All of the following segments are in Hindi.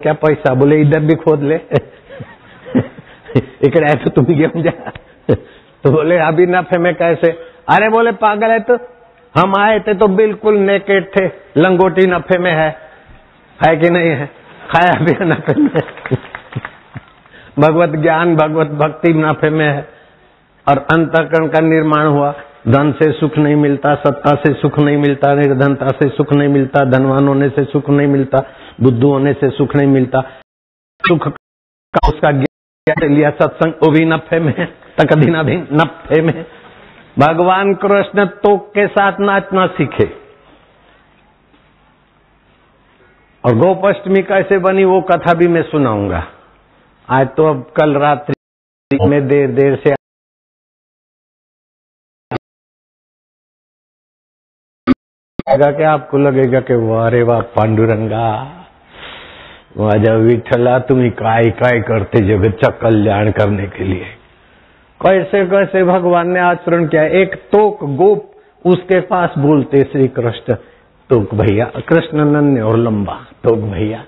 क्या पैसा? बोले इधर भी खोद ले इकड़े है तो तुम गेम जा। तो बोले अभी नफे में कैसे? अरे बोले पागल है तो हम आए थे तो बिल्कुल नेकेड थे, लंगोटी नफे में है कि नहीं है? खाया भी नफे में भगवत ज्ञान भगवत भक्ति नफे में है। और अंतःकरण का निर्माण हुआ। धन से सुख नहीं मिलता, सत्ता से सुख नहीं मिलता, निर्धनता से सुख नहीं मिलता, धनवान होने से सुख नहीं मिलता, बुद्धू होने से सुख नहीं मिलता। सुख का उसका ज्ञान लिया सत्संग, वो भी नफे में, तकदीना भी नफे में। भगवान कृष्ण तोक के साथ नाचना सीखे। और गोपाष्टमी कैसे बनी वो कथा भी मैं सुनाऊंगा। आज तो अब कल रात्रि में देर से कि आपको लगेगा कि वाह रे वाह पांडुरंगा, वाजा विठला तुम्हें काय काय करते जगत कल्याण करने के लिए। कैसे कैसे भगवान ने आचरण किया। एक तोक गोप उसके पास बोलते श्री कृष्ण, तोक भैया, कृष्ण नन्हे और लंबा, तोक भैया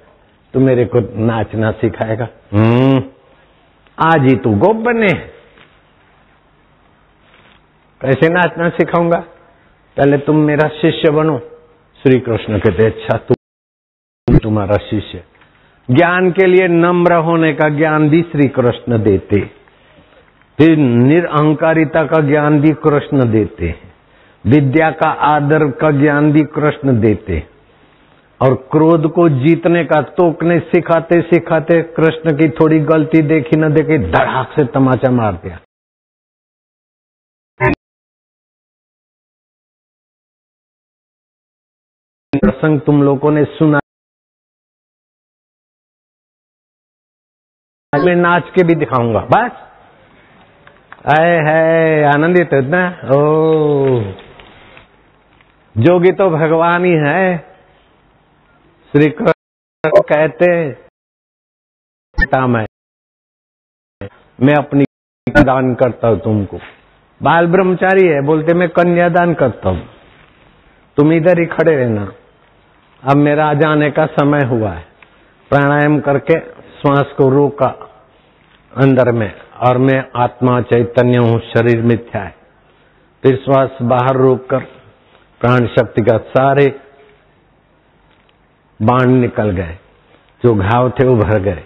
तू मेरे को नाचना सिखाएगा? आज ही तू गोप बने, कैसे नाचना सिखाऊंगा? पहले तुम मेरा शिष्य बनो। श्री कृष्ण कहते अच्छा तू तुम्हारा शिष्य। ज्ञान के लिए नम्र होने का ज्ञान भी श्री कृष्ण देते, फिर निरअहंकारिता का ज्ञान भी कृष्ण देते, विद्या का आदर का ज्ञान भी कृष्ण देते, और क्रोध को जीतने का तोकने सिखाते सिखाते कृष्ण की थोड़ी गलती देखी न देखी धड़ाक से तमाचा मार दिया। प्रसंग तुम लोगों ने सुना, मैं नाच के भी दिखाऊंगा। बस आए है आनंदित है ना? ओ जोगी तो भगवान ही है। श्री कृष्ण कहते मैं अपनी दान करता हूं तुमको। बाल ब्रह्मचारी है, बोलते मैं कन्यादान करता हूं, तुम इधर ही खड़े रहना। अब मेरा जाने का समय हुआ है। प्राणायाम करके श्वास को रोका अंदर में, और मैं आत्मा चैतन्य हूं, शरीर मिथ्या है। फिर श्वास बाहर रोककर प्राण शक्ति का सारे बाण निकल गए, जो घाव थे वो भर गए।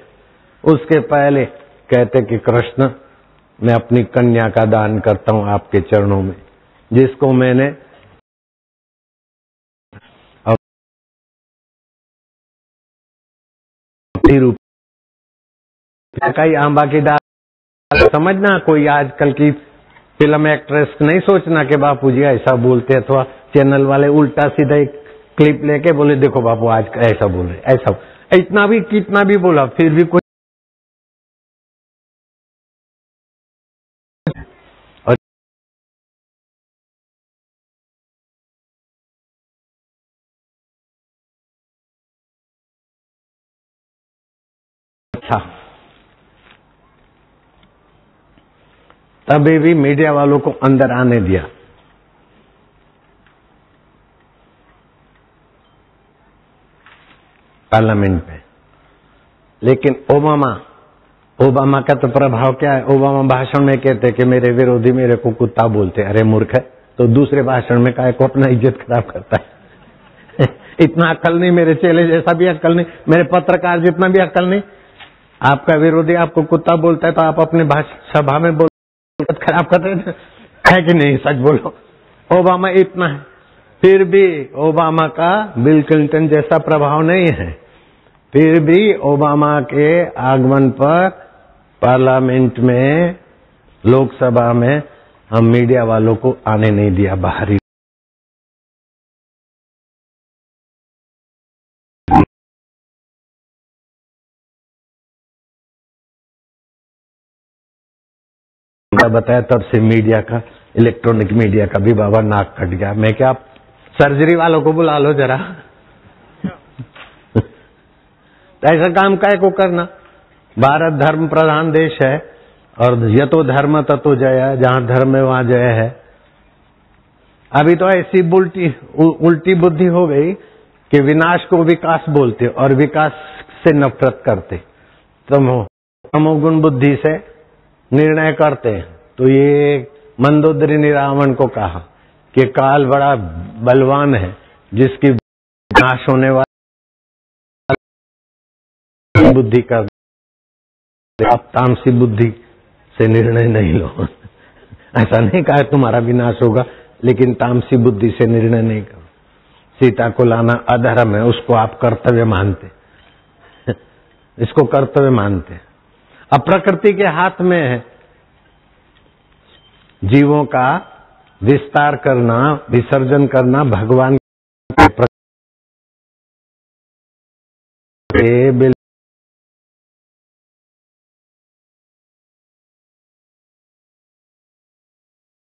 उसके पहले कहते कि कृष्ण मैं अपनी कन्या का दान करता हूं आपके चरणों में, जिसको मैंने रूप कई आंबा की दाल। समझना, कोई आजकल की फिल्म एक्ट्रेस नहीं सोचना कि बापू जी ऐसा बोलते, अथवा चैनल वाले उल्टा सीधा एक क्लिप लेके बोले देखो बापू आज ऐसा बोले, ऐसा। इतना भी कितना भी बोला फिर भी कोई अच्छा। तभी भी मीडिया वालों को अंदर आने दिया। पार्लियामेंट में। लेकिन ओबामा का तो प्रभाव क्या है? ओबामा भाषण में कहते कि मेरे विरोधी मेरे को कुत्ता बोलते। अरे मूर्ख है, तो दूसरे भाषण में काहे को अपना इज्जत खराब करता है इतना अक्ल नहीं, मेरे चेले जैसा भी अक्ल नहीं, मेरे पत्रकार जितना भी अक्ल नहीं। आपका विरोधी आपको कुत्ता बोलता है तो आप अपने सभा में बोल खराब करते है कि नहीं? सच बोलो। ओबामा इतना है, फिर भी ओबामा का बिल क्लिंटन जैसा प्रभाव नहीं है। फिर भी ओबामा के आगमन पर पार्लियामेंट में, लोकसभा में हम मीडिया वालों को आने नहीं दिया बाहरी। बताया तब से मीडिया का, इलेक्ट्रॉनिक मीडिया का भी बाबा नाक कट गया। मैं क्या, सर्जरी वालों को बुला लो जरा ऐसा काम काहे को करना? भारत धर्म प्रधान देश है, और यतो धर्म ततो जय है, जहां धर्म है वहां जय है। अभी तो ऐसी उल्टी बुद्धि हो गई कि विनाश को विकास बोलते, और विकास से नफरत करते, तमोगुण बुद्धि से निर्णय करते हैं। तो ये मंदोदरी ने रावण को कहा कि काल बड़ा बलवान है, जिसकी नाश होने वाली बुद्धि कर, आप तामसी बुद्धि से निर्णय नहीं लो। ऐसा नहीं कहा तुम्हारा विनाश होगा, लेकिन तामसी बुद्धि से निर्णय नहीं करो। सीता को लाना अधर्म है, उसको आप कर्तव्य मानते, इसको कर्तव्य मानते। अब प्रकृति के हाथ में है जीवों का विस्तार करना, विसर्जन करना, भगवान के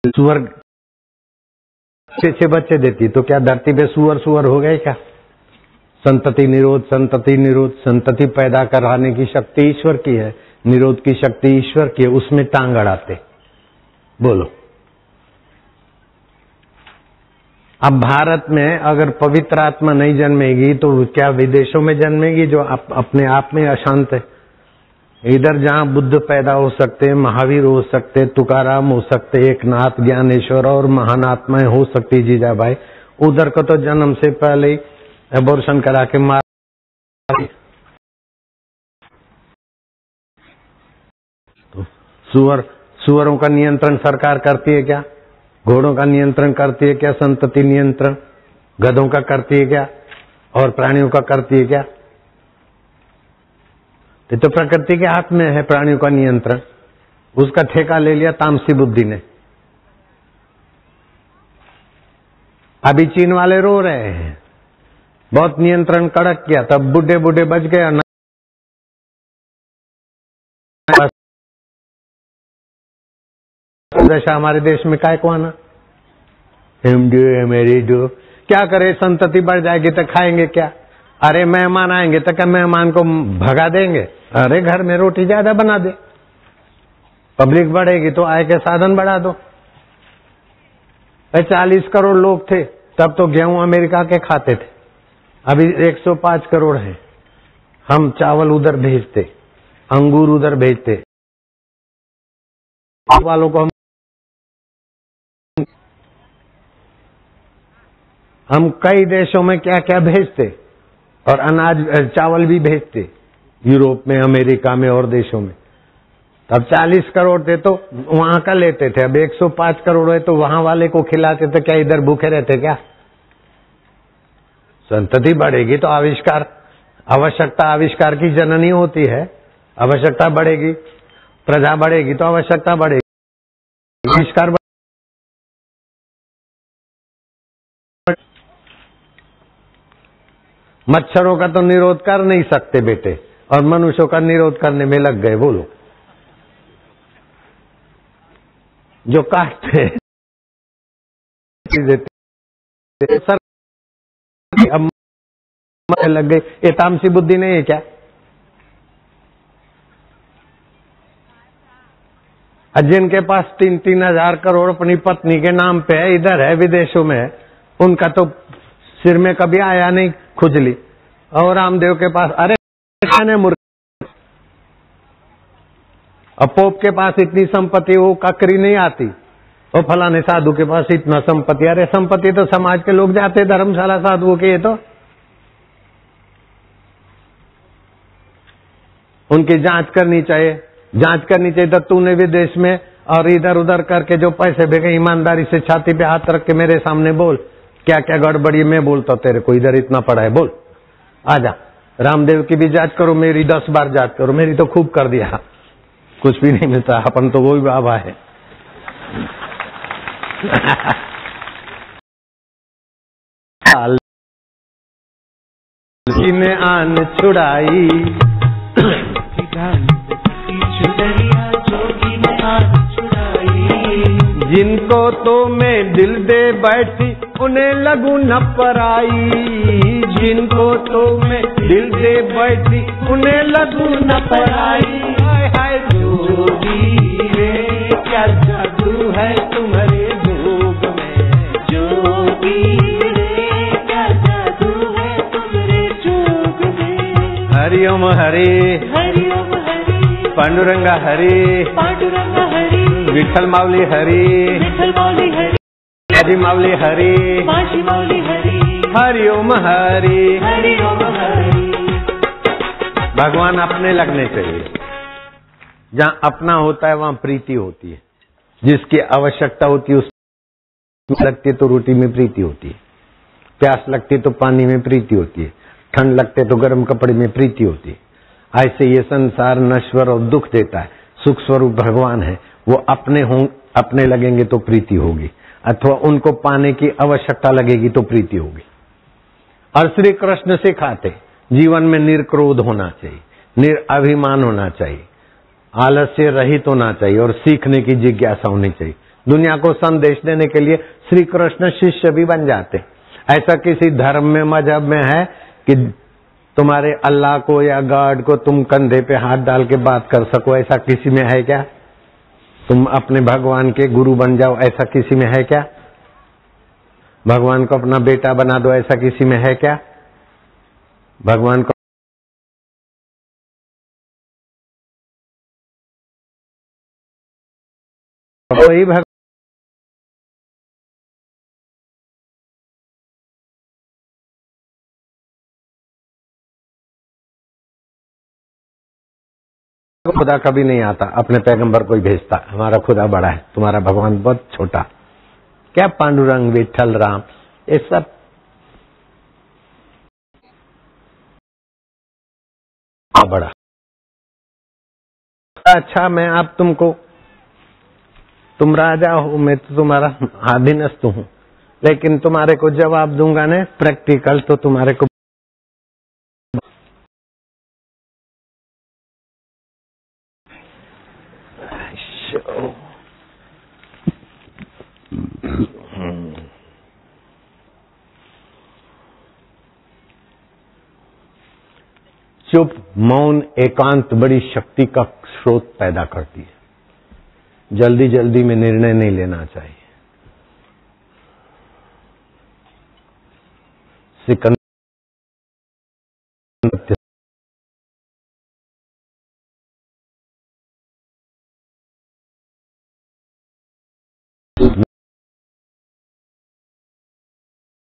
सुअर छह बच्चे देती, तो क्या धरती पे सुअर हो गए क्या? संतति निरोध, संतति निरोध। संतति पैदा कराने की शक्ति ईश्वर की है, निरोध की शक्ति ईश्वर की है, उसमें टांग अड़ाते। बोलो, अब भारत में अगर पवित्र आत्मा नहीं जन्मेगी तो क्या विदेशों में जन्मेगी जो अपने आप में अशांत है? इधर जहां बुद्ध पैदा हो सकते हैं, महावीर हो सकते, तुकाराम हो सकते, एकनाथ, ज्ञानेश्वर और महान आत्माएं हो सकती जीजा भाई, उधर को तो जन्म से पहले ही एबॉर्शन करा के मार। तो सुअरों का नियंत्रण सरकार करती है क्या? घोड़ों का नियंत्रण करती है क्या? संतति नियंत्रण गधों का करती है क्या? और प्राणियों का करती है क्या? ये तो प्रकृति के हाथ में है प्राणियों का नियंत्रण, उसका ठेका ले लिया तामसी बुद्धि ने। अभी चीन वाले रो रहे हैं, बहुत नियंत्रण कड़क किया, तब बूढ़े बूढ़े बच गए। दशा हमारे देश में काय को आना, मेरी जो क्या करे, संतति बढ़ जाएगी तो खाएंगे क्या? अरे मेहमान आएंगे तो क्या मेहमान को भगा देंगे? अरे घर में रोटी ज्यादा बना दे, पब्लिक बढ़ेगी तो आय के साधन बढ़ा दो। 40 करोड़ लोग थे तब तो गेहूं अमेरिका के खाते थे, अभी 105 करोड़ है। हम चावल उधर भेजते, अंगूर उधर भेजते, वालों को हम कई देशों में क्या क्या भेजते, और अनाज चावल भी भेजते यूरोप में, अमेरिका में और देशों में। तब 40 करोड़ थे तो वहां का लेते थे, अब 105 करोड़ है तो वहां वाले को खिलाते थे, क्या इधर भूखे रहते क्या? संतति बढ़ेगी तो आविष्कार, आवश्यकता आविष्कार की जननी होती है। आवश्यकता बढ़ेगी, प्रजा बढ़ेगी तो आवश्यकता बढ़ेगी, आविष्कार। मच्छरों का तो निरोध कर नहीं सकते बेटे, और मनुष्यों का निरोध करने में लग गए। बोलो, जो काटते सर अब लग गए, ये तामसी बुद्धि नहीं है क्या? जिनके पास 3-3 हजार करोड़ अपनी पत्नी के नाम पे है, इधर है विदेशों में है, उनका तो सिर में कभी आया नहीं खुजली। और रामदेव के पास, अरे मूर्ख, अब पोप के पास इतनी संपत्ति, वो ककरी नहीं आती, और फलाने साधु के पास इतना संपत्ति। अरे संपत्ति तो समाज के लोग जाते धर्मशाला साधुओं के, ये तो उनकी जांच करनी चाहिए, जांच करनी चाहिए। तो तूने विदेश में और इधर उधर करके जो पैसे भेजे, ईमानदारी से छाती पे हाथ रख के मेरे सामने बोल, क्या क्या गड़बड़ी मैं बोलता तेरे को, इधर इतना पड़ा है, बोल। आजा, रामदेव की भी जांच करो, मेरी 10 बार जांच करो, मेरी तो खूब कर दिया, कुछ भी नहीं मिलता, अपन तो वो ही बाबा है। ने आन छुड़ाई, जिनको तो मैं दिल दे बैठी उन्हें लगू न पराई, जिनको तो मैं दिल दे बैठी उन्हें लगू न पराई। हाय हाय जोगी रे क्या जादू है तुम्हारे भोग में, जोगी रे क्या जादू है तुम्हारे जोग में। हरि हरि ओम हरि, हरि ओम हरि, पांडुरंग हरि, पांडुरंग हरि, विठ्ठल माऊली हरि, विठ्ठल माऊली हरि, आदि माऊली हरि, माशी माऊली हरि, हरि ओम हरि। हरि ओम हरि। भगवान अपने लगने चाहिए। जहाँ अपना होता है वहाँ प्रीति होती है। जिसकी आवश्यकता होती है उस लगती तो रोटी में प्रीति होती है, प्यास लगती तो पानी में प्रीति होती है, ठंड लगते तो गर्म कपड़े में प्रीति होती है। ऐसे ये संसार नश्वर और दुख देता है, सुख स्वरूप भगवान है, वो अपने लगेंगे तो प्रीति होगी, अथवा उनको पाने की आवश्यकता लगेगी तो प्रीति होगी। और श्री कृष्ण सिखाते जीवन में निर्क्रोध होना चाहिए, निराभिमान होना चाहिए, आलस्य रहित होना चाहिए और सीखने की जिज्ञासा होनी चाहिए। दुनिया को संदेश देने के लिए श्री कृष्ण शिष्य भी बन जाते। ऐसा किसी धर्म में मजहब में है कि तुम्हारे अल्लाह को या गॉड को तुम कंधे पे हाथ डाल के बात कर सको, ऐसा किसी में है क्या? तुम अपने भगवान के गुरु बन जाओ, ऐसा किसी में है क्या? भगवान को अपना बेटा बना दो, ऐसा किसी में है क्या? भगवान को वही भगवान खुदा कभी नहीं आता, अपने पैगंबर को ही भेजता। हमारा खुदा बड़ा है, तुम्हारा भगवान बहुत छोटा। क्या पांडुरंग, विठ्ठल, राम, ये सब बड़ा। अच्छा, मैं आप तुम राजा हो, मैं तो तुम्हारा अधीनस्थ हूं, लेकिन तुम्हारे को जवाब दूंगा ना प्रैक्टिकल, तो तुम्हारे को चुप, मौन, एकांत बड़ी शक्ति का स्रोत पैदा करती है। जल्दी जल्दी में निर्णय नहीं लेना चाहिए। सिकंदर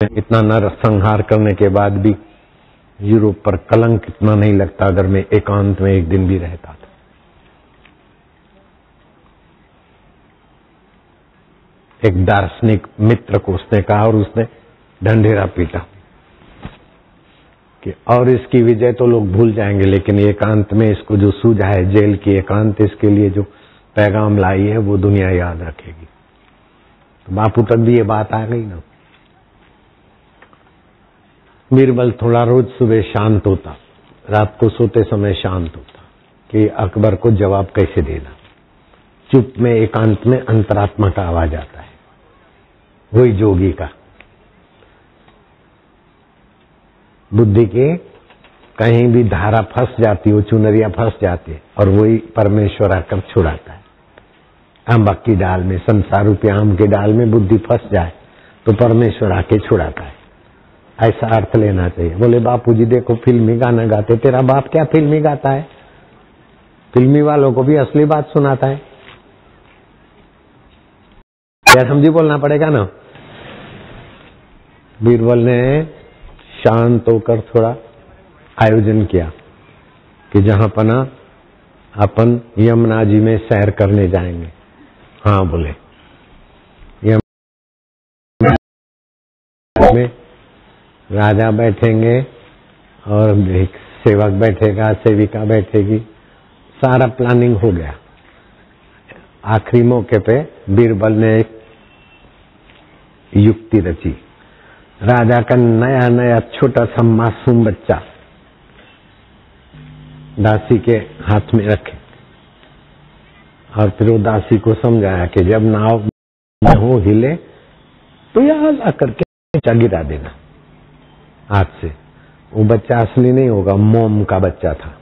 इतना नरसंहार करने के बाद भी यूरोप पर कलंक इतना नहीं लगता अगर मैं एकांत में एक दिन भी रहता था। एक दार्शनिक मित्र को उसने कहा और उसने ढंढेरा पीटा कि और इसकी विजय तो लोग भूल जाएंगे, लेकिन एकांत में इसको जो सूझा है, जेल की एकांत, इसके लिए जो पैगाम लाई है वो दुनिया याद रखेगी। तो बापू तक भी ये बात आ गई ना। बीरबल थोड़ा रोज सुबह शांत होता, रात को सोते समय शांत होता कि अकबर को जवाब कैसे देना। चुप में, एकांत में अंतरात्मा का आवाज आता है, वही जोगी का। बुद्धि के कहीं भी धारा फंस जाती हो, चुनरिया फंस जाती है, और वही परमेश्वर आकर छुड़ाता है। आम की डाल में, संसार रूपी आम के डाल में बुद्धि फंस जाए तो परमेश्वर आके छुड़ाता है। ऐसा अर्थ लेना चाहिए। बोले बापूजी देखो फिल्मी गाना गाते, तेरा बाप क्या फिल्मी गाता है? फिल्मी वालों को भी असली बात सुनाता है। क्या समझी बोलना पड़ेगा ना। बीरबल ने शांत होकर थोड़ा आयोजन किया कि जहां पना अपन यमुना जी में सैर करने जाएंगे। हाँ बोले, यमुना में राजा बैठेंगे और एक सेवक बैठेगा, सेविका बैठेगी, सारा प्लानिंग हो गया। आखिरी मौके पे बीरबल ने एक युक्ति रची। राजा का नया नया छोटा सा मासूम बच्चा दासी के हाथ में रखे और फिर वो दासी को समझाया कि जब नाव में हो हिले तो याद आकर के गिरा देना हाथ से। वो बच्चा असली नहीं होगा, मोम का बच्चा था।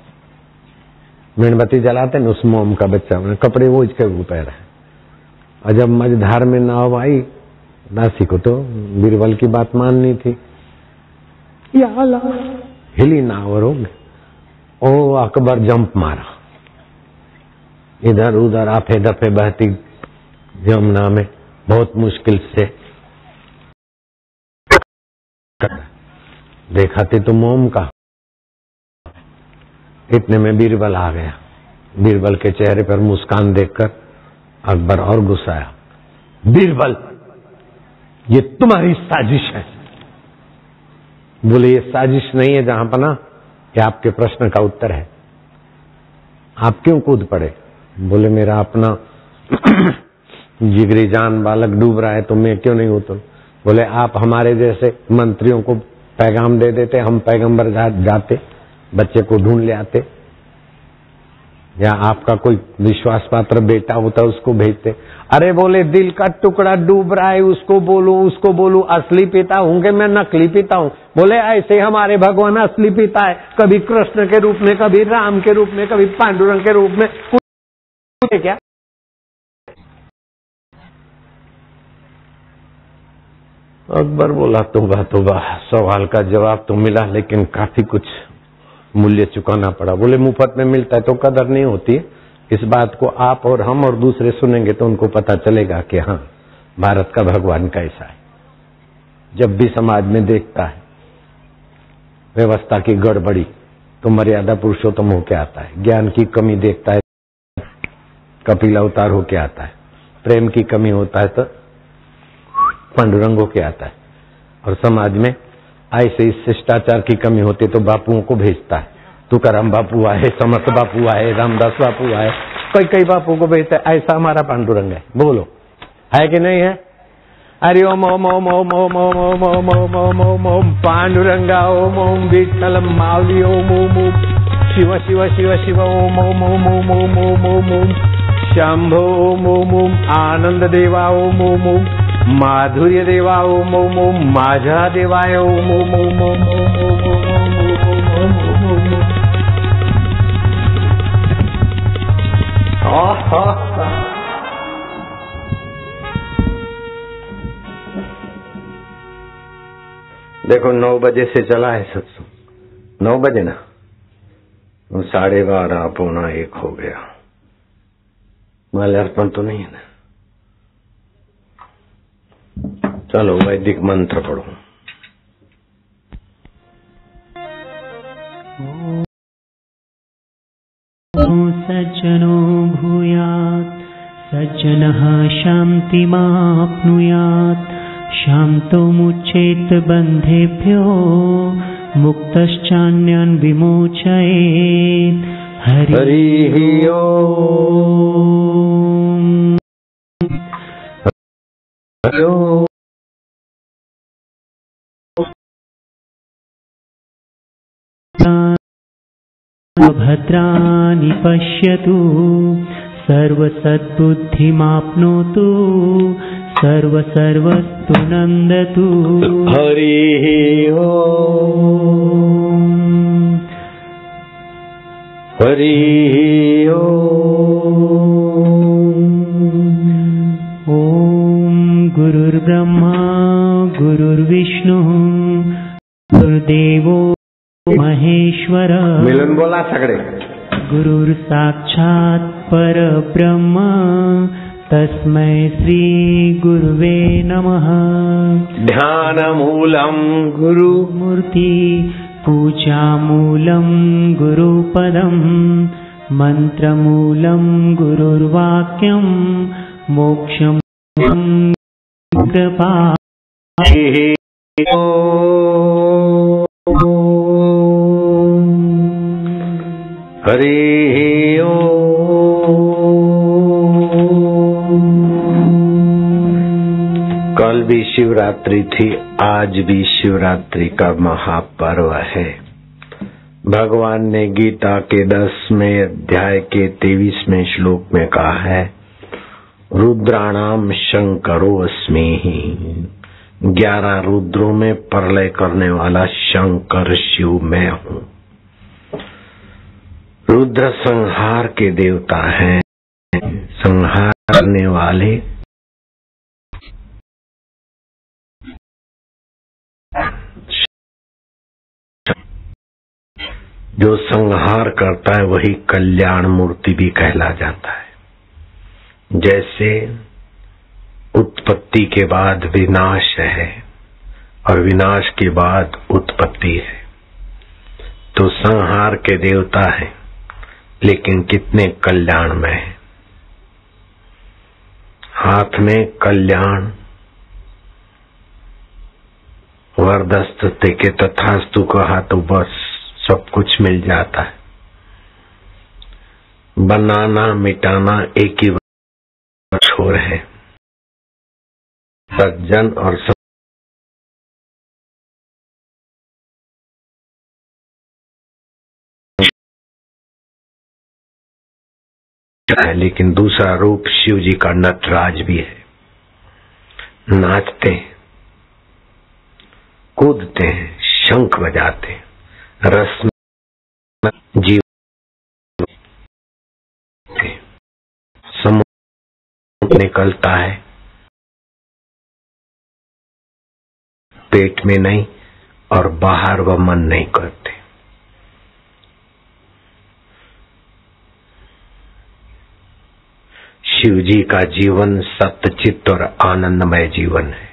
मेणबत्ती जलाते न, उस मोम का बच्चा, कपड़े वो इसके ऊपर है। और जब मझधार में नाव आई, दासी को तो बीरबल की बात माननी थी, हिली नाव और ओ अकबर जंप मारा, इधर उधर आफे दफे बहती यमुना में बहुत मुश्किल से देखा तो मोम का। इतने में बीरबल आ गया। बीरबल के चेहरे पर मुस्कान देखकर अकबर और गुस्साया। बीरबल, ये तुम्हारी साजिश है। बोले ये साजिश नहीं है जहां पना, ये आपके प्रश्न का उत्तर है। आप क्यों कूद पड़े? बोले मेरा अपना जिगरी जान बालक डूब रहा है तो मैं क्यों नहीं उतरूं? बोले आप हमारे जैसे मंत्रियों को पैगाम दे देते, हम पैगंबर जाते, बच्चे को ढूंढ ले आते, या आपका कोई विश्वास पात्र बेटा होता उसको भेजते। अरे बोले दिल का टुकड़ा डूब रहा है, उसको बोलूं असली पिता हूं कि मैं नकली पिता हूं? बोले ऐसे हमारे भगवान असली पिता है, कभी कृष्ण के रूप में, कभी राम के रूप में, कभी पांडुरंग के रूप में। कुछ क्या अकबर बोला तोबा, सवाल का जवाब तो मिला लेकिन काफी कुछ मूल्य चुकाना पड़ा। बोले मुफ्त में मिलता है तो कदर नहीं होती। इस बात को आप और हम और दूसरे सुनेंगे तो उनको पता चलेगा कि हाँ, भारत का भगवान कैसा है। जब भी समाज में देखता है व्यवस्था की गड़बड़ी तो मर्यादा पुरुषोत्तम होके आता है, ज्ञान की कमी देखता है कपिल अवतार होके आता है, प्रेम की कमी होता है तो पांडुरंग होके आता है, और समाज में ऐसे इस शिष्टाचार की कमी होती तो बापुओं को भेजता है। तुकाराम बापू आए, समर्थ बापू आए, रामदास बापू आए, कई बापू को भेजता है। ऐसा हमारा पांडुरंग है। बोलो है कि नहीं है? हरि ओम ओम ओम ओम ओम ओम ओम ओम ओम ओम ओम ओम पांडुरंगा ओम ओम विठ्ठल माऊली ओम ओम ओम शिव शिव शिव शिव ओम ओम ओम ओम ओम ओम ओम ओम शंभो ओम ओम ओम आनंद देवा ओम ओम ओम माधुर्य देवा ओम ओम ओम माझा देवाय ओम ओम ओम ओम ओम ओम ओम ओम ओम। देखो 9 बजे से चला है सत्संग, 9 बजे ना, 12:30 पौना 1 हो गया। माल्यार्पण तो नहीं है ना? चलो वैदिक मंत्र पढ़ो। सज्जनो भूयात् सज्जनः शान्तिमाप्नुयात् शान्तो मुच्येत बन्धेभ्यो मुक्तश्चान्यान् विमोचयेत्। हरिः ओम्। भद्राणि पश्यतु सर्वसद्बुद्धिमाप्नोतु सर्वस्तु नन्दतु। हरिः ओम्। हरिः ओम्। ॐ गुरुर्ब्रह्मा गुरुर्विष्णुः गुरुर्देवो महेश्वर। मिलन बोला सगळे। गुरुर्साक्षात् परब्रह्म तस्मै श्री गुरुवे नमः। ध्यानमूलं गुरुमूर्ति पूजामूलं गुरुपदं मन्त्रमूलं गुरुर्वाक्यं मोक्षं कृपा। हरिः ओम्। कल भी शिवरात्रि थी, आज भी शिवरात्रि का महापर्व है। भगवान ने गीता के 10वें अध्याय के 23वें श्लोक में कहा है, रुद्राणाम शंकरो अस्मि। 11 रुद्रों में प्रलय करने वाला शंकर शिव मैं हूँ। रुद्र संहार के देवता हैं, संहार करने वाले। जो संहार करता है वही कल्याण मूर्ति भी कहला जाता है। जैसे उत्पत्ति के बाद विनाश है और विनाश के बाद उत्पत्ति है, तो संहार के देवता है लेकिन कितने कल्याणमय है। हाथ में कल्याण वरदस्त के तथास्तु कहा तो बस सब कुछ मिल जाता है। बनाना मिटाना एक ही छोर है। सज्जन और है, लेकिन दूसरा रूप शिव जी का नटराज भी है। नाचते हैं, कूदते हैं, शंख बजाते हैं, रस में जीव समुद्र निकलता है, पेट में नहीं और बाहर वह मन नहीं करते। शिव जी का जीवन सत्यचित्त और आनंदमय जीवन है।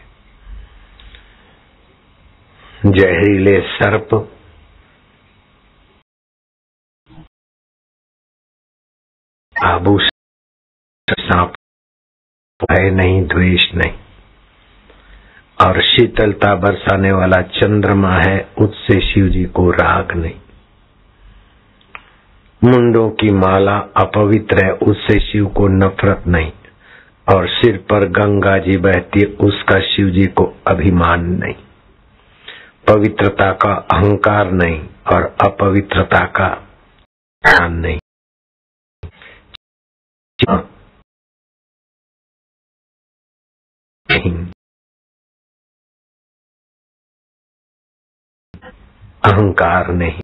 जहरीले सर्प आभूषण सांप भय नहीं, द्वेष नहीं, और शीतलता बरसाने वाला चंद्रमा है, उससे शिव जी को राग नहीं। मुंडों की माला अपवित्र है, उससे शिव को नफरत नहीं, और सिर पर गंगा जी बहती, उसका शिव जी को अभिमान नहीं। पवित्रता का अहंकार नहीं और अपवित्रता का ध्यान नहीं। अहंकार नहीं।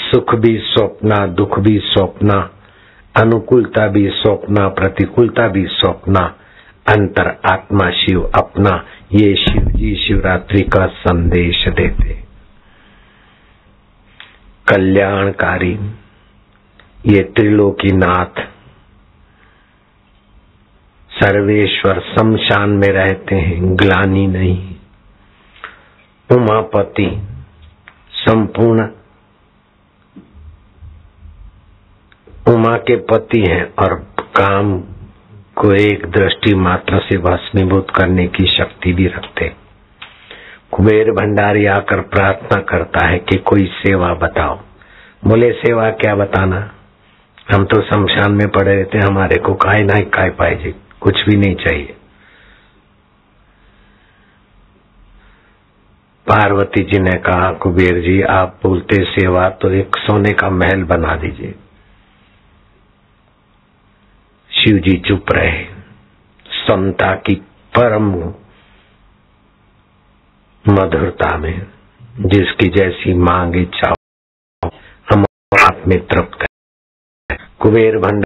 सुख भी स्वप्ना, दुख भी स्वप्ना, अनुकूलता भी स्वप्ना, प्रतिकूलता भी स्वप्ना, अंतर आत्मा शिव अपना। ये शिव जी शिवरात्रि का संदेश देते। कल्याणकारी ये त्रिलोकीनाथ सर्वेश्वर शमशान में रहते हैं, ग्लानि नहीं। उमापति संपूर्ण उमा के पति हैं और काम को एक दृष्टि मात्र से भस्मीभूत करने की शक्ति भी रखते। कुबेर भंडारी आकर प्रार्थना करता है कि कोई सेवा बताओ। बोले सेवा क्या बताना, हम तो शमशान में पड़े रहते, हमारे को काय ना काय पाए, कुछ भी नहीं चाहिए। पार्वती जी ने कहा कुबेर जी आप बोलते सेवा, तो एक सोने का महल बना दीजिए। शिव जी चुप रहे। समता की परम मधुरता में जिसकी जैसी मांग इच्छा हम आप में तृप्त है। कुबेर भंडार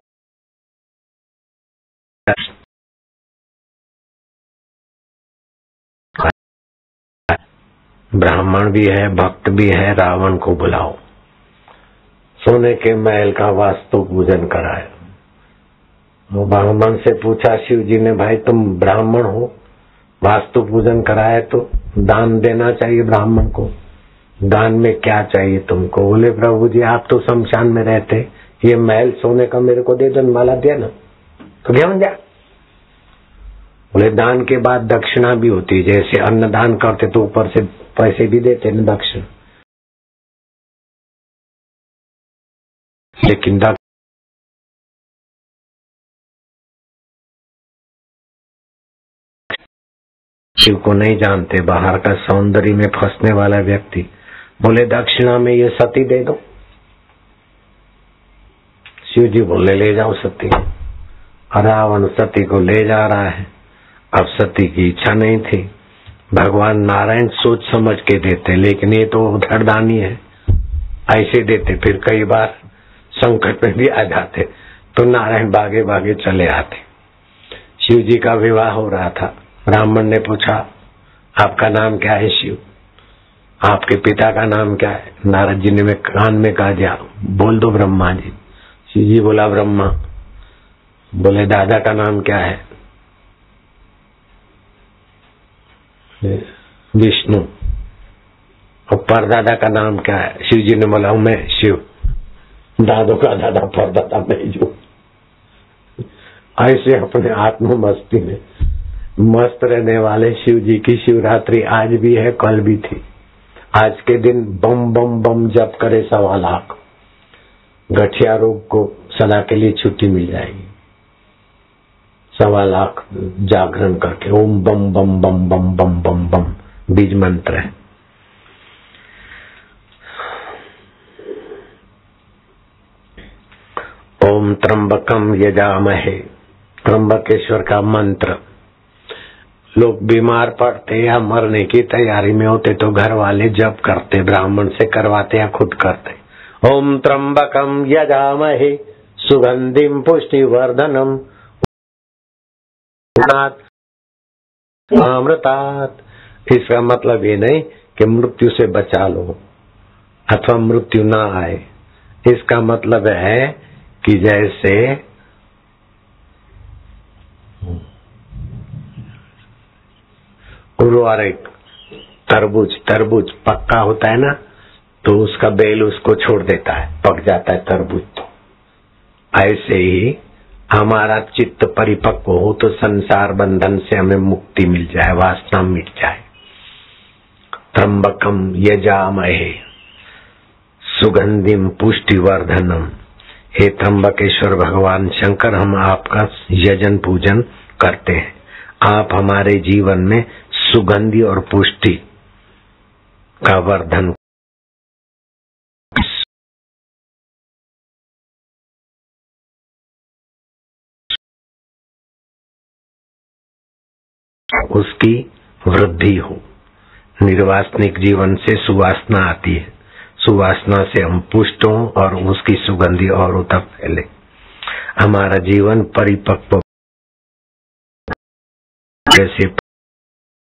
ब्राह्मण भी है, भक्त भी है, रावण को बुलाओ। सोने के महल का वास्तु पूजन कराया। वो ब्राह्मण से पूछा शिव जी ने, भाई तुम ब्राह्मण हो, वास्तु पूजन कराया तो दान देना चाहिए ब्राह्मण को, दान में क्या चाहिए तुमको? बोले प्रभु जी आप तो शमशान में रहते, ये महल सोने का मेरे को दे दो, माला दिया ना तो क्या बन जा। बोले दान के बाद दक्षिणा भी होती है, जैसे अन्नदान करते तो ऊपर से पैसे भी देते न दक्षिण, लेकिन शिव को नहीं जानते, बाहर का सौंदर्य में फंसने वाला व्यक्ति। बोले दक्षिणा में ये सती दे दो। शिव जी बोले ले जाओ सती। रावण सती को ले जा रहा है। अब सती की इच्छा नहीं थी, भगवान नारायण सोच समझ के देते, लेकिन ये तो धड़दानी है, ऐसे देते। फिर कई बार संकट में भी आ जाते तो नारायण भागे भागे चले आते। शिव जी का विवाह हो रहा था। ब्राह्मण ने पूछा आपका नाम क्या है? शिव। आपके पिता का नाम क्या है? नारद जी ने कान में कहा दिया, बोल दो ब्रह्मा जी। शिव जी बोला ब्रह्मा। बोले दादा का नाम क्या है? विष्णु। और परदादा का नाम क्या है? शिव जी ने बोला मैं शिव। दादो का दादा परदादा मैं जो। ऐसे अपने आत्म मस्ती में मस्त रहने वाले शिव जी की शिवरात्रि आज भी है, कल भी थी। आज के दिन बम बम बम जप करे 1.25 लाख, गठिया रोग को सदा के लिए छुट्टी मिल जाएगी। 1.25 लाख जागरण करके ओम बम बम बम बम बम बम बम बीज मंत्र है। ओम त्र्यंबकम यजामहे, त्र्यंबकेश्वर का मंत्र। लोग बीमार पड़ते या मरने की तैयारी में होते तो घर वाले जप करते, ब्राह्मण से करवाते या खुद करते। ओम त्र्यंबकम यजामहे सुगंधिम पुष्टिवर्धनम अमृतात्। इसका मतलब ये नहीं कि मृत्यु से बचा लो अथवा मृत्यु ना आए। इसका मतलब है कि जैसे उर्वरक तरबूज पक्का होता है ना, तो उसका बेल उसको छोड़ देता है, पक जाता है तरबूज। तो ऐसे ही हमारा चित्त परिपक्व हो तो संसार बंधन से हमें मुक्ति मिल जाए, वासना मिट जाए। त्र्यंबकम यजामहे सुगंधिम पुष्टिवर्धनम। हे त्र्यंबकेश्वर भगवान शंकर, हम आपका यजन पूजन करते हैं। आप हमारे जीवन में सुगंधि और पुष्टि का वर्धन, उसकी वृद्धि हो। निर्वासनिक जीवन से सुवासना आती है, सुवासना से हम पुष्ट हों और उसकी सुगंधि और तक फैले। हमारा जीवन परिपक्व जैसे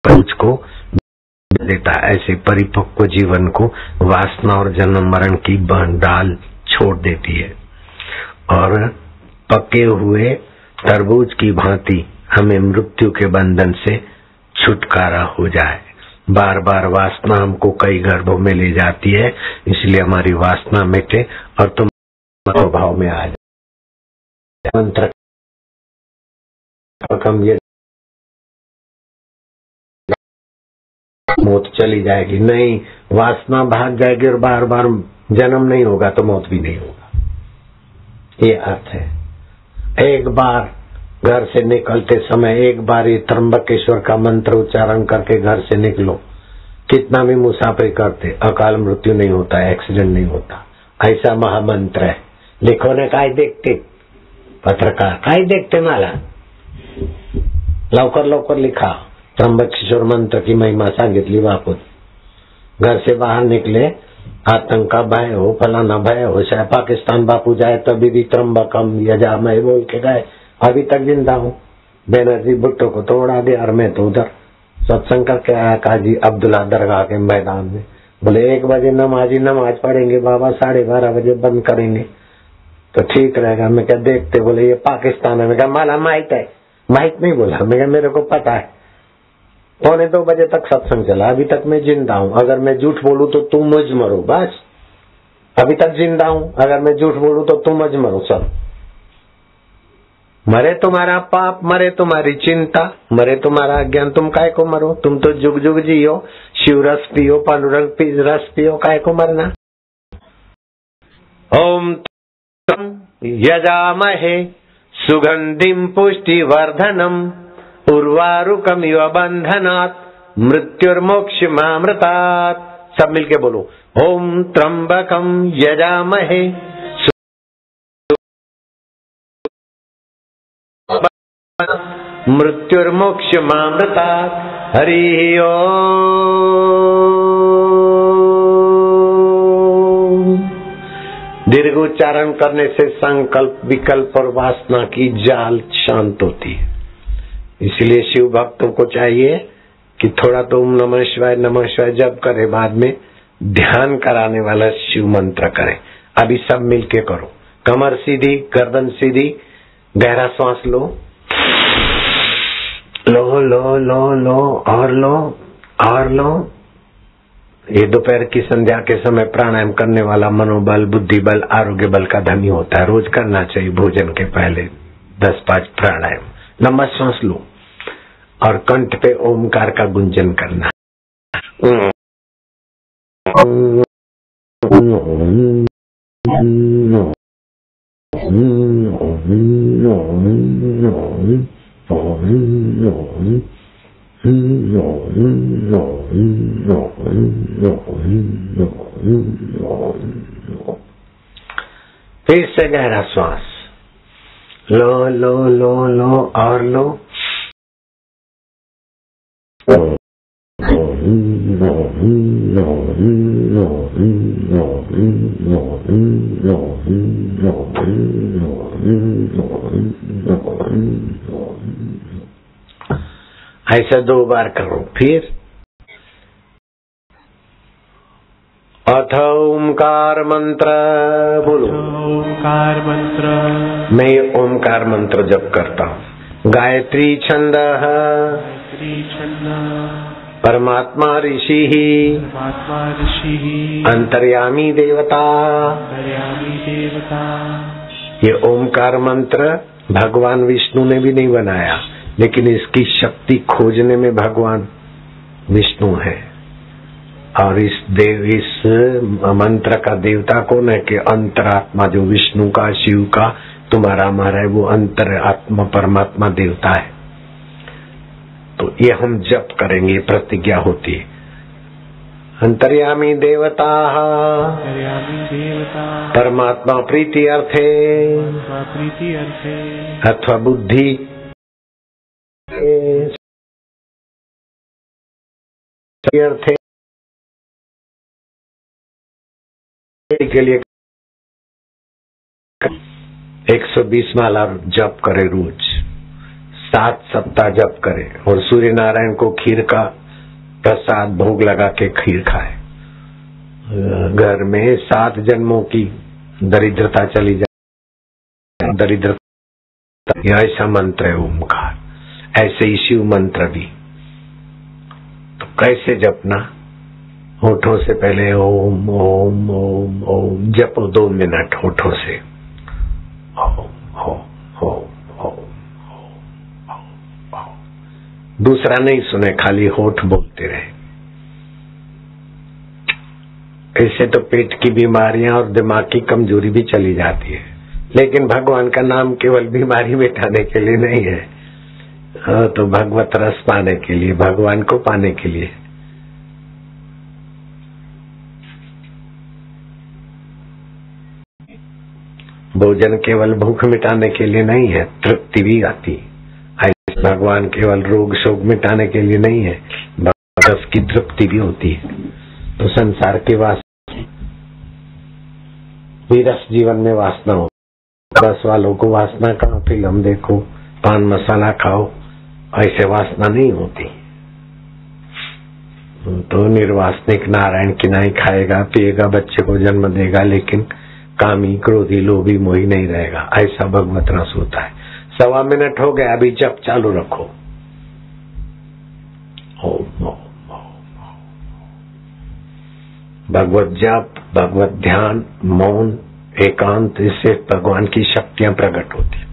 पंच को देता, ऐसे परिपक्व जीवन को वासना और जन्म मरण की डाल छोड़ देती है और पके हुए तरबूज की भांति हमें मृत्यु के बंधन से छुटकारा हो जाए। बार बार वासना हमको कई गर्भों में ले जाती है, इसलिए हमारी वासना मिटे और तुम भाव में आ जाए। मंत्र ये मौत चली जाएगी, नहीं वासना भाग जाएगी और बार बार जन्म नहीं होगा तो मौत भी नहीं होगा। ये अर्थ है। एक बार घर से निकलते समय एक बार ये त्र्यंबकेश्वर का मंत्र उच्चारण करके घर से निकलो। कितना भी मुसाफिर करते, अकाल मृत्यु नहीं होता, एक्सीडेंट नहीं होता। ऐसा महामंत्र है। लिखो ने काय देखते पत्रकार, काय देखते मला, लवकर लवकर लिखा। त्र्यंबकेश्वर मंत्र की महिमा सांगितली बापू। घर से बाहर निकले, आतंक का भय हो, फलाना भय हो, चाहे पाकिस्तान बापू जाए तभी भी त्र्यंबकम यजामहे बोल के गए। अभी तक जिंदा हूँ। बेनजीर भुट्टो को तोड़ा दिया और मैं तो उधर सत्संग करके आया काजी अब्दुल्ला दरगाह के मैदान में। बोले 1 बजे नमाजी नमाज पढ़ेंगे बाबा, 12:30 बजे बंद करेंगे तो ठीक रहेगा। मैं क्या देखते? बोले ये पाकिस्तान है। मैं क्या माला माहित है? माहित नहीं बोला। मैं क्या मेरे को पता है। 1:45 बजे तक सत्संग चला, अभी तक मैं जिंदा हूँ। अगर मैं झूठ बोलूं तो तुम मुझ मरो, बस। अभी तक जिंदा हूँ, अगर मैं झूठ बोलूं तो तुम मुझ मरो। सब मरे तुम्हारा पाप, मरे तुम्हारी चिंता, मरे तुम्हारा अज्ञान, तुम काय को मरो? तुम तो जुग जुग जियो, शिव रस पियो, पांडुरंग रस पियो, काय को मरना। ओम यजामहे सुगंधिम पुष्टिवर्धनम उर्वारुकमिव बंधनात् मृत्युर्मोक्षमामृतात्। सब मिलके बोलो, ओम त्र्यंबकम यजामहे मृत्युर्मोक्षमामृतात्। हरि ओम। दीर्घ उच्चारण करने से संकल्प, विकल्प और वासना की जाल शांत होती है। इसलिए शिव भक्तों को चाहिए कि थोड़ा तो ओम नमः शिवाय जप करे, बाद में ध्यान कराने वाला शिव मंत्र करे। अभी सब मिलके करो। कमर सीधी, गर्दन सीधी, गहरा श्वास लो, लो लो लो लो और लो और लो। ये दोपहर की संध्या के समय प्राणायाम करने वाला मनोबल, बुद्धि बल, आरोग्य बल का धनी होता है। रोज करना चाहिए भोजन के पहले 10-5 प्राणायाम। लंबा श्वास लो और कंठ पे ओमकार का गुंजन करना। फिर से गहरा श्वास लो लो लो लो और लो। ऐसा 2 बार करो। फिर अथ ओमकार मंत्र बोलो। ओंकार मंत्र। मैं ओमकार मंत्र जप करता हूँ। गायत्री छंद, परमात्मा ऋषि, अंतर्यामी देवता। ये ओमकार मंत्र भगवान विष्णु ने भी नहीं बनाया, लेकिन इसकी शक्ति खोजने में भगवान विष्णु है। और इस मंत्र का देवता कौन है? कि अंतरात्मा, जो विष्णु का, शिव का, तुम्हारा हमारा है, वो अंतरात्मा परमात्मा देवता है। तो ये हम जप करेंगे, प्रतिज्ञा होती है। अंतर्यामी देवता परमात्मा प्रीति अर्थे अथवा बुद्धि अर्थे के लिए 120 माला जप करे रोज, 7 सप्ताह जप करे। और सूर्य नारायण को खीर का प्रसाद भोग लगा के खीर खाए। घर में 7 जन्मों की दरिद्रता चली जाए। दरिद्रता, यह ऐसा मंत्र है ओमकार। ऐसे ही शिव मंत्र भी। तो कैसे जपना? होठों से पहले ओम ओम ओम ओम जपो 2 मिनट होठों से। ओम ओम ओम ओम ओम। दूसरा नहीं सुने, खाली होठ बोलते रहे। इससे तो पेट की बीमारियां और दिमाग की कमजोरी भी चली जाती है। लेकिन भगवान का नाम केवल बीमारी मिटाने के लिए नहीं है, तो भगवत रस पाने के लिए, भगवान को पाने के लिए। भोजन केवल भूख मिटाने के लिए नहीं है, तृप्ति भी आती। भगवान केवल रोग शोक मिटाने के लिए नहीं है, रस की तृप्ति भी होती है। तो संसार के वासना भी रस जीवन में वासना हो। रस वालों को वासना का फिल्म देखो, पान मसाला खाओ, ऐसे वासना नहीं होती। तो निर्वासनिक नारायण की नहीं खाएगा, पिएगा, बच्चे को जन्म देगा, लेकिन कामी, क्रोधी, लोभी, मोही नहीं रहेगा। ऐसा भगवत रस होता है। 1.25 मिनट हो गया, अभी जप चालू रखो। ओम ओम ओम। भगवत जप, भगवत ध्यान, मौन, एकांत, इससे भगवान की शक्तियां प्रकट होती।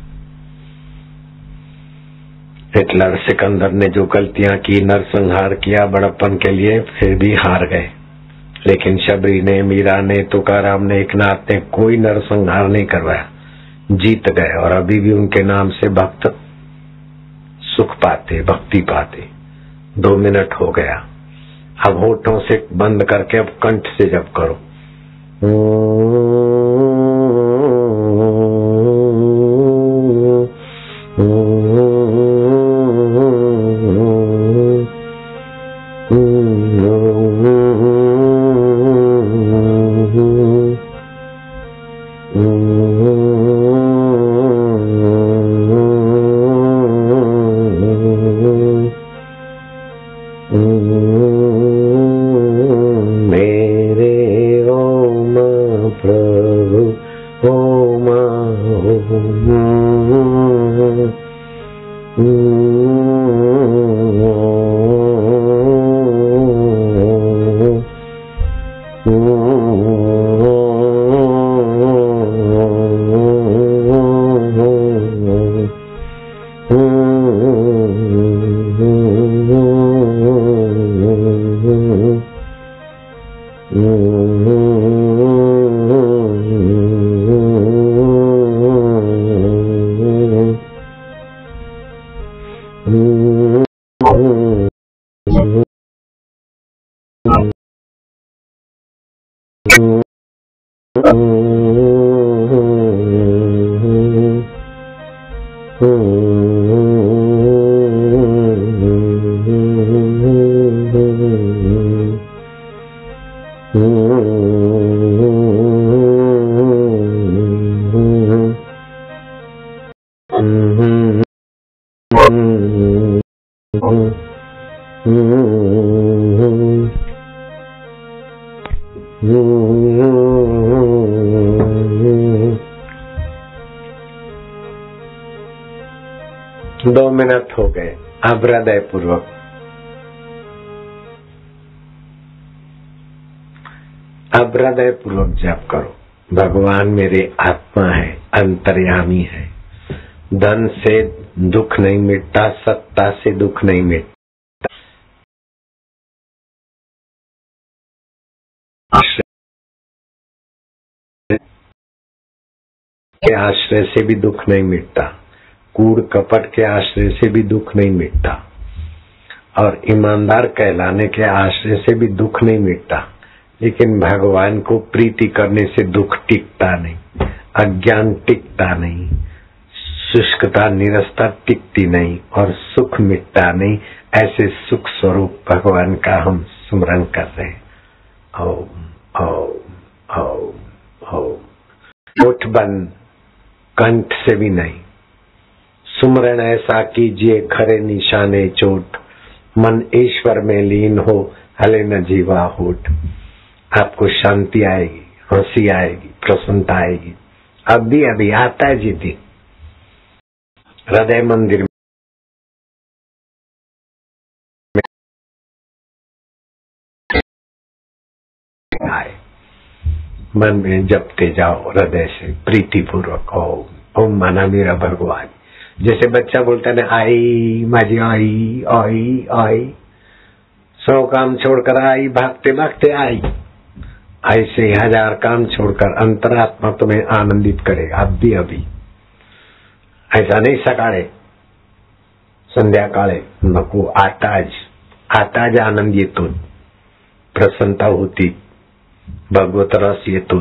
हिटलर, सिकंदर ने जो गलतियां की, नरसंहार किया बड़प्पन के लिए, फिर भी हार गए। लेकिन शबरी ने, मीरा ने, तुकाराम ने, एकनाथ ने कोई नरसंहार नहीं करवाया, जीत गए। और अभी भी उनके नाम से भक्त सुख पाते, भक्ति पाते। 2 मिनट हो गया। अब होठों से बंद करके अब कंठ से जप करो। 2 मिनट हो गए। अब हृदय पूर्वक जप करो। भगवान मेरे आत्मा है, अंतर्यामी है। धन से दुख नहीं मिटता, सत्ता से दुख नहीं मिटता, के आश्रय से भी दुख नहीं मिटता, कूड़ कपट के आश्रय से भी दुख नहीं मिटता, और ईमानदार कहलाने के आश्रय से भी दुख नहीं मिटता। लेकिन भगवान को प्रीति करने से दुख टिकता नहीं, अज्ञान टिकता नहीं, शुष्कता निरस्ता टिकती नहीं, और सुख मिटता नहीं। ऐसे सुख स्वरूप भगवान का हम स्मरण कर रहे हैं। ओम ओम ओम ओम। ओठ बंद, कंठ से भी नहीं। सुमरण ऐसा कीजिए खरे निशाने चोट, मन ईश्वर में लीन हो हले न जीवा होठ। आपको शांति आएगी, हंसी आएगी, प्रसन्नता आएगी। अभी आता है जीती हृदय मंदिर में आए, मन में जपते जाओ हृदय से प्रीति पूर्वक। ओम ओम माना मेरा भगवान। जैसे बच्चा बोलता है ना, आई माझी आई आई आई, 100 काम छोड़कर आई, भागते भागते आई। ऐसे 1000 काम छोड़कर अंतरात्मा तुम्हें आनंदित करेगा। अभी ऐसा नहीं सकाळे संध्याकाळी नको, आताच आनंद येतो, प्रसन्नता होती, भगवत रस येतो।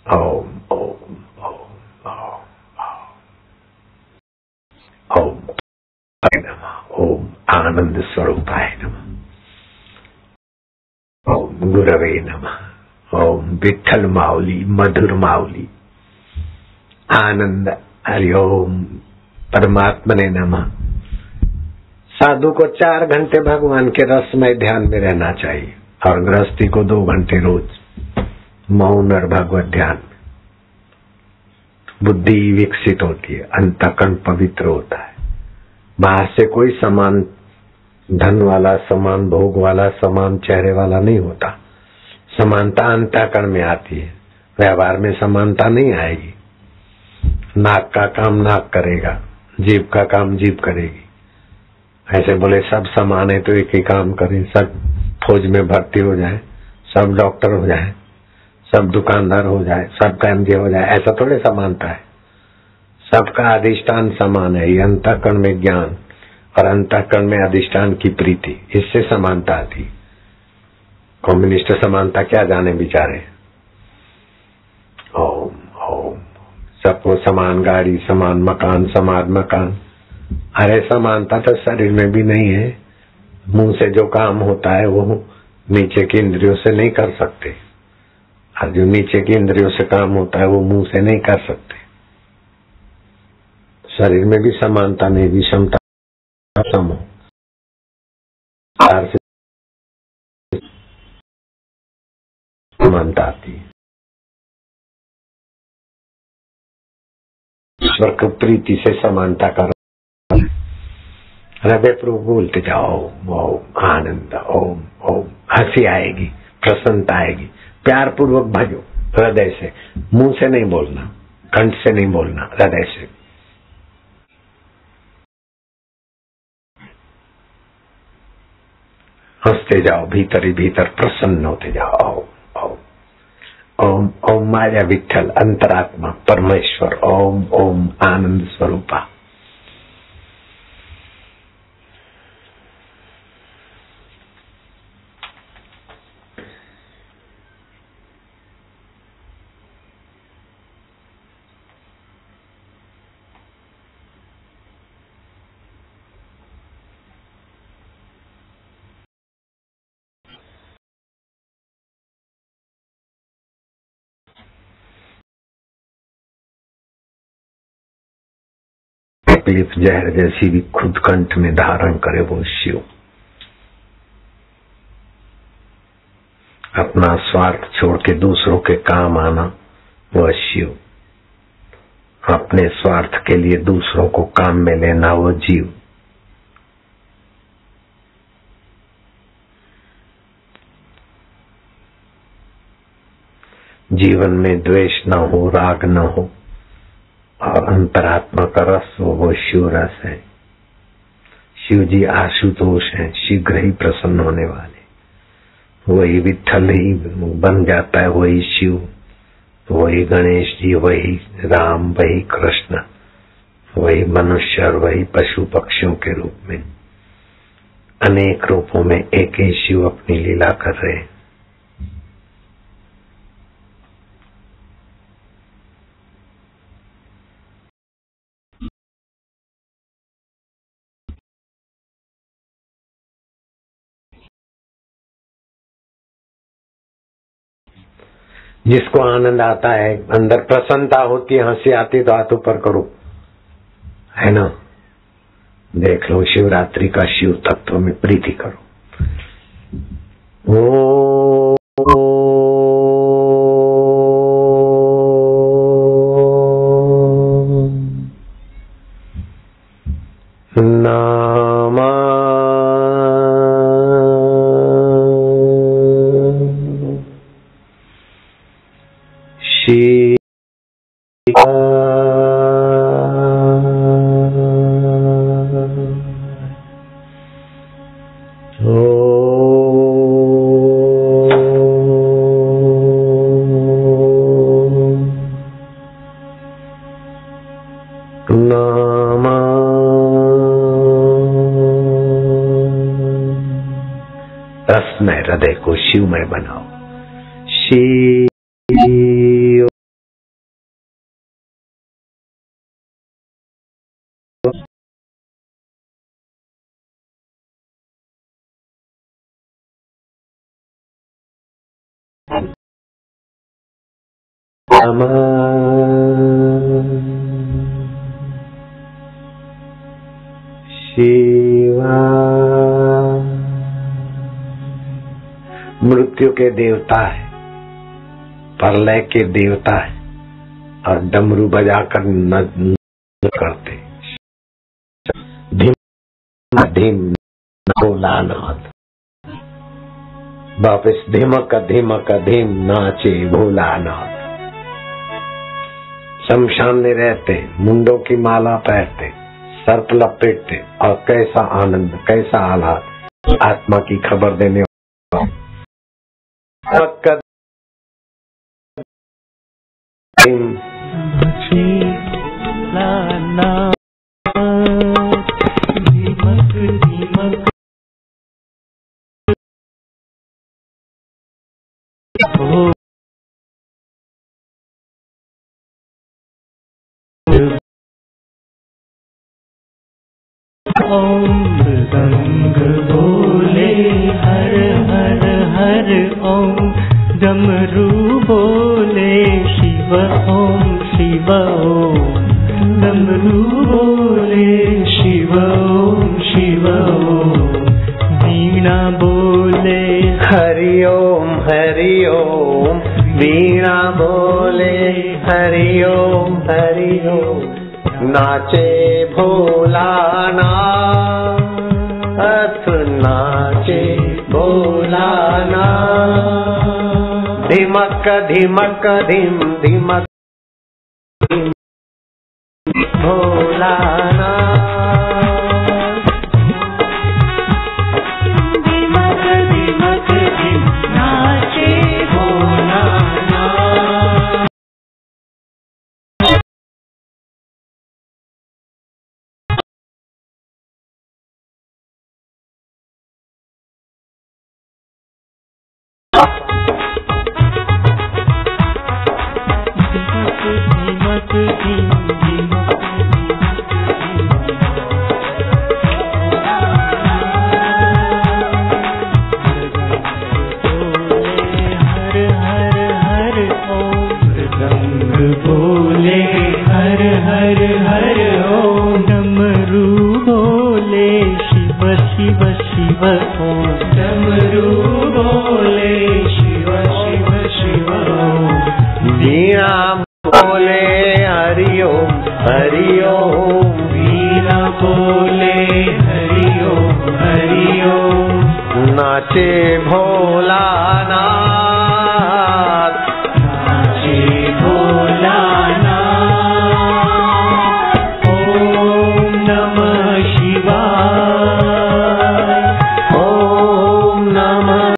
ओम ओम ओम ओम ओम ओम आनंद स्वरूपाय नमः। ओम गुरवे नमः। ओम विठ्ठल माऊली, मधुर माऊली, आनंद। हरिओम परमात्मने नमः। साधु को 4 घंटे भगवान के रसमय ध्यान में रहना चाहिए, और गृहस्थी को 2 घंटे रोज मौन और भगवत ध्यान। बुद्धि विकसित होती है, अंतःकरण पवित्र होता है। बाहर से कोई समान धन वाला, समान भोग वाला, समान चेहरे वाला नहीं होता। समानता अंतःकरण में आती है, व्यवहार में समानता नहीं आएगी। नाक का काम नाक करेगा, जीभ का काम जीभ करेगी। ऐसे बोले सब समान है तो एक ही काम करें, सब फौज में भर्ती हो जाए, सब डॉक्टर हो जाए, सब दुकानदार हो जाए, सबका एमडी हो जाए, ऐसा थोड़े समानता है। सबका अधिष्ठान समान है। ये अंतःकरण में ज्ञान और अंतःकरण में अधिष्ठान की प्रीति, इससे समानता आती। कम्युनिस्ट समानता क्या जाने बिचारे। ओम ओम। सबको समान गाड़ी, समान मकान, समान मकान। अरे समानता तो शरीर में भी नहीं है। मुंह से जो काम होता है वो नीचे की इंद्रियों से नहीं कर सकते, और जो नीचे की इंद्रियों से काम होता है वो मुंह से नहीं कर सकते। शरीर में भी समानता नहीं, विषमता सम समानता आती है। ईश्वर को प्रीति से समानता करो। हृदय पूर्वक बोलते जाओ ओम आनंद, ओम ओम। हंसी आएगी, प्रसन्नता आएगी। प्यार पूर्वक भजो हृदय से, मुंह से नहीं बोलना, कंठ से नहीं बोलना, हृदय से। हंसते जाओ, भीतर ही भीतर प्रसन्न होते जाओ। ओम ओम ओम माया विठ्ठल अंतरात्मा परमेश्वर। ओम ओम आनंद स्वरूपा। तकलीफ जहर जैसी भी खुद कंठ में धारण करे वो शिव। अपना स्वार्थ छोड़ के दूसरों के काम आना वह शिव। अपने स्वार्थ के लिए दूसरों को काम में लेना वो जीव। जीवन में द्वेष न हो, राग न हो और अंतरात्मा का रस हो वो शिव रस है। शिव जी आशुतोष हैं, शीघ्र ही प्रसन्न होने वाले। वही विठ्ठल ही बन जाता है, वही शिव, वही गणेश जी, वही राम, वही कृष्ण, वही मनुष्य और वही पशु पक्षियों के रूप में अनेक रूपों में एक ही शिव अपनी लीला कर रहे हैं। जिसको आनंद आता है, अंदर प्रसन्नता होती है, हंसी आती तो हाथ ऊपर करो, है ना। देख लो शिवरात्रि का शिव तत्व में प्रीति करो। ओ नामा रसमय हृदय को शिवमय बनाओ। शिव शिवा मृत्यु के देवता है, प्रलय के देवता है और डमरू बजाकर नृत्य करते। धीम धीम भोलानाथ, वापिस धीमक धीमक धीम नाचे भोलानाथ। शमशान में रहते, मुंडों की माला पहनते, सर्प लपेटते और कैसा आनंद, कैसा आह्लाद, आत्मा की खबर देने ओम रंग बोले हर हर हर ओम, डमरू बोले शिव ओम शिव ओम, डमरू बोले शिव ओम शिव ओम, वीणा बोले हरि ओम हरि ओम, वीणा बोले हरि ओम हरि ओम, नाचे भोलानाथ, नाचे भोलानाथ, धिमक धिमक धिम धिमक धिम भोलानाथ। दिमक दिमक दिम नाचे भोलानाथ। धीमक धीम धीमक हर हर हर ओम, रंग बोले हर हर हर ओम, शिव ओम। डमरू बोले शिव शिव शिव ओम। वीणा बोले हरि ओम हरि ओम। वीणा बोले हरि ओम हरि ओम। नाचे भोला